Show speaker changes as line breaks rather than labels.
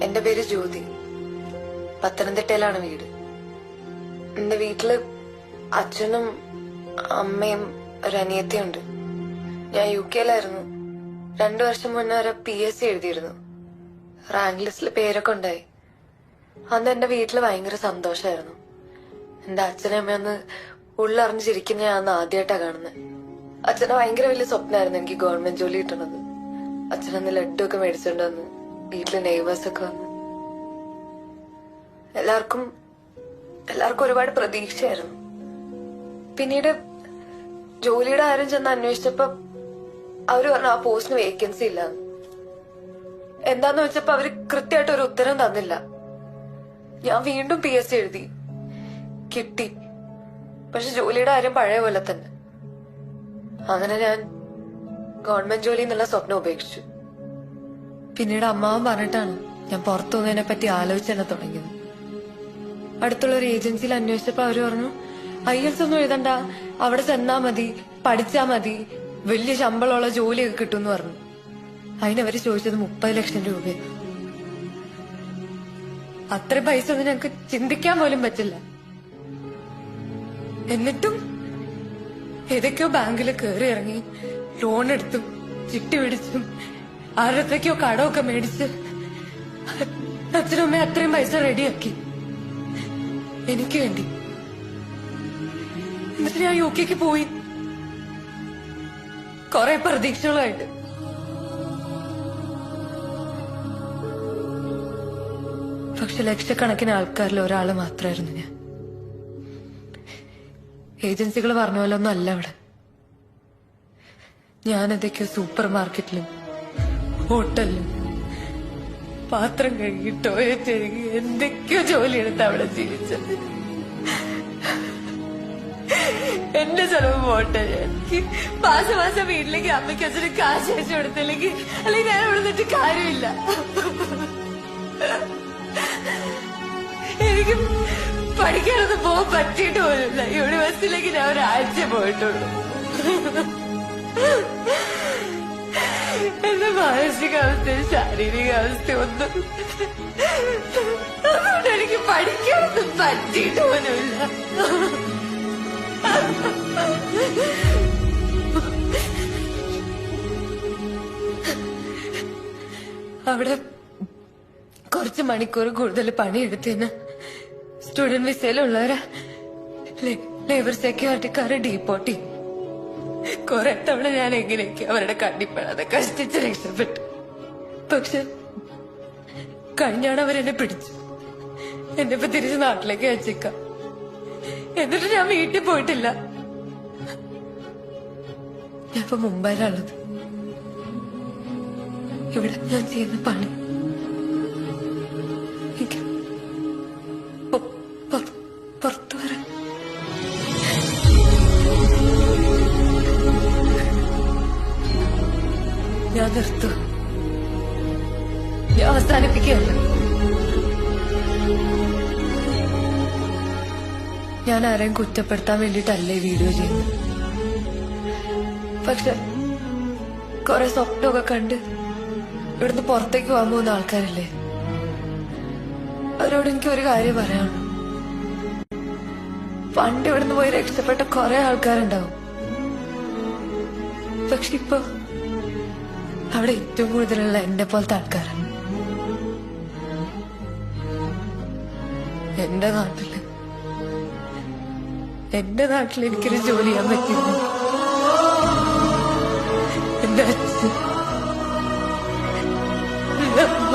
എന്റെ പേര് ജ്യോതി. പത്തനംതിട്ടയിലാണ് വീട്. എന്റെ വീട്ടില് അച്ഛനും അമ്മയും ഒരു അനിയത്തിയുണ്ട്. ഞാൻ UK-ലായിരുന്നു. 2 വർഷം മുന്നേ വരെ PSC എഴുതിയിരുന്നു. റാങ്ക് ലിസ്റ്റിൽ പേരൊക്കെ ഉണ്ടായി. അന്ന് എന്റെ വീട്ടില് ഭയങ്കര സന്തോഷമായിരുന്നു. എന്റെ അച്ഛനും അമ്മയൊന്ന് ഉള്ളറിഞ്ഞ് ചിരിക്കുന്ന ഞാൻ അന്ന് ആദ്യമായിട്ടാ കാണുന്നത്. അച്ഛന് ഭയങ്കര വലിയ സ്വപ്നമായിരുന്നു എനിക്ക് ഗവൺമെന്റ് ജോലി കിട്ടണത്. അച്ഛനന്ന് ലഡ്ഡു ഒക്കെ മേടിച്ചോണ്ട് വന്ന് വീട്ടിലെ നെയ്ബേഴ്സൊക്കെ വന്ന് എല്ലാവർക്കും ഒരുപാട് പ്രതീക്ഷയായിരുന്നു. പിന്നീട് ജോലിയുടെ കാര്യം ചെന്ന് അന്വേഷിച്ചപ്പോ അവര് പറഞ്ഞു ആ പോസ്റ്റിന് വേക്കൻസി ഇല്ല. എന്താന്ന് വെച്ചപ്പോ അവര് കൃത്യമായിട്ട് ഒരു ഉത്തരം തന്നില്ല. ഞാൻ വീണ്ടും PSC എഴുതി, കിട്ടി. പക്ഷെ ജോലിയുടെ കാര്യം പഴയ പോലെ തന്നെ. അങ്ങനെ ഞാൻ ഗവൺമെന്റ് ജോലി എന്നുള്ള സ്വപ്നം ഉപേക്ഷിച്ചു. പിന്നീട് അമ്മാവൻ പറഞ്ഞിട്ടാണ് ഞാൻ പുറത്തു പോകുന്നതിനെ പറ്റി ആലോചിച്ചെന്നെ തുടങ്ങിയത്. അടുത്തുള്ള ഒരു ഏജൻസിയിൽ അന്വേഷിച്ചപ്പോ അവര് പറഞ്ഞു IELTS ഒന്നും എഴുതണ്ട, അവിടെ ചെന്നാ മതി, പഠിച്ചാ മതി, വലിയ ശമ്പളമുള്ള ജോലിയൊക്കെ കിട്ടും പറഞ്ഞു. അതിനവര് ചോദിച്ചത് 30 ലക്ഷം രൂപയാണ്. അത്ര പൈസ ഒന്നും ഞങ്ങക്ക് ചിന്തിക്കാൻ പോലും പറ്റില്ല. എന്നിട്ടും ഏതൊക്കെയോ ബാങ്കിൽ കയറി ഇറങ്ങി ലോൺ എടുത്തും ചിട്ടി പിടിച്ചും ആരൊക്കെയോ കടമൊക്കെ മേടിച്ച് അച്ഛനും അമ്മയും അത്രയും പൈസ റെഡിയാക്കി എനിക്ക് വേണ്ടി. എന്നിട്ട് ഞാൻ UK-ക്ക് പോയി, കുറെ പ്രതീക്ഷകളുമായിട്ട്. പക്ഷെ ലക്ഷക്കണക്കിന് ആൾക്കാരിൽ ഒരാള് മാത്രമായിരുന്നു ഞാൻ. ഏജൻസികൾ പറഞ്ഞ പോലെ ഒന്നും അല്ല അവിടെ. ഞാനതൊക്കെയോ സൂപ്പർ മാർക്കറ്റിലും ഹോട്ടലിലും പാത്രം കഴുകി ടോയ്ലറ്റ് കഴുകി എന്തൊക്കെയോ ജോലിയെടുത്ത് അവിടെ ജീവിച്ചത്. എന്റെ ചെലവ് പോട്ടെ, എനിക്ക് മാസം വീട്ടിലേക്ക് അമ്മയ്ക്ക് അച്ഛന് കാശ് അയച്ചു കൊടുത്തില്ലെങ്കിൽ അല്ലെങ്കിൽ ഞാൻ ഇവിടെ നിന്നിട്ട് കാര്യമില്ല. എനിക്ക് പഠിക്കാനൊന്നും പോകാൻ പറ്റിയിട്ട് പോലില്ല. യൂണിവേഴ്സിറ്റിയിലേക്ക് ഞാൻ ഒരാഴ്ച പോയിട്ടുള്ളൂ. എന്റെ മാനസികാവസ്ഥയും ശാരീരികാവസ്ഥയും ഒന്നും അതുകൊണ്ട് എനിക്ക് പഠിക്കാനൊന്നും പറ്റിയിട്ട് പോലുമില്ല. അവിടെ കുറച്ച് മണിക്കൂർ കൂടുതൽ പണിയെടുത്തതിന് സ്റ്റുഡന്റ് വിസയിലുള്ളവരെ ലേബർ സെക്യൂരിറ്റിക്കാരെ ഡീപ്പോർട്ട് ചെയ്യും. കുറെ തവണ ഞാൻ എങ്ങനെയൊക്കെ അവരുടെ കണ്ണിപ്പെടാതെ കഷ്ടിച്ച് രക്ഷപ്പെട്ടു. പക്ഷെ കഴിഞ്ഞാണ് അവരെന്നെ പിടിച്ചു. എന്നെ ഇപ്പൊ തിരിച്ച് നാട്ടിലേക്ക് അയച്ചേക്കാം. എന്നിട്ട് ഞാൻ വീട്ടിൽ പോയിട്ടില്ല. ഞാൻ ഇപ്പൊ മുംബൈയിലുള്ളത്. ഇവിടെ ഞാൻ ചെയ്യുന്ന പണി എനിക്ക് പുറത്തു വരാൻ ഞാൻ നിർത്തു. ഞാൻ അവസാനിപ്പിക്കുകയല്ല. ഞാൻ ആരെയും കുറ്റപ്പെടുത്താൻ വേണ്ടിയിട്ടല്ലേ വീഡിയോ ചെയ്യുന്നത്. പക്ഷെ കുറെ സ്വപ്നമൊക്കെ കണ്ട് ഇവിടുന്ന് പുറത്തേക്ക് പോകാൻ പോകുന്ന ആൾക്കാരില്ലേ, അവരോട് എനിക്ക് ഒരു കാര്യം പറയാനുള്ളൂ. പണ്ട് ഇവിടുന്ന് പോയി രക്ഷപ്പെട്ട കുറെ ആൾക്കാരുണ്ടാവും. പക്ഷെ ഇപ്പൊ അവിടെ ഏറ്റവും കൂടുതലുള്ള എന്നെ പോലത്തെ ആൾക്കാരാണ്. എന്റെ നാട്ടിൽ എനിക്കൊരു ജോലി ചെയ്യാൻ പറ്റിയിരുന്നു. എന്റെ അച്ഛൻ, എന്റെ അമ്മ,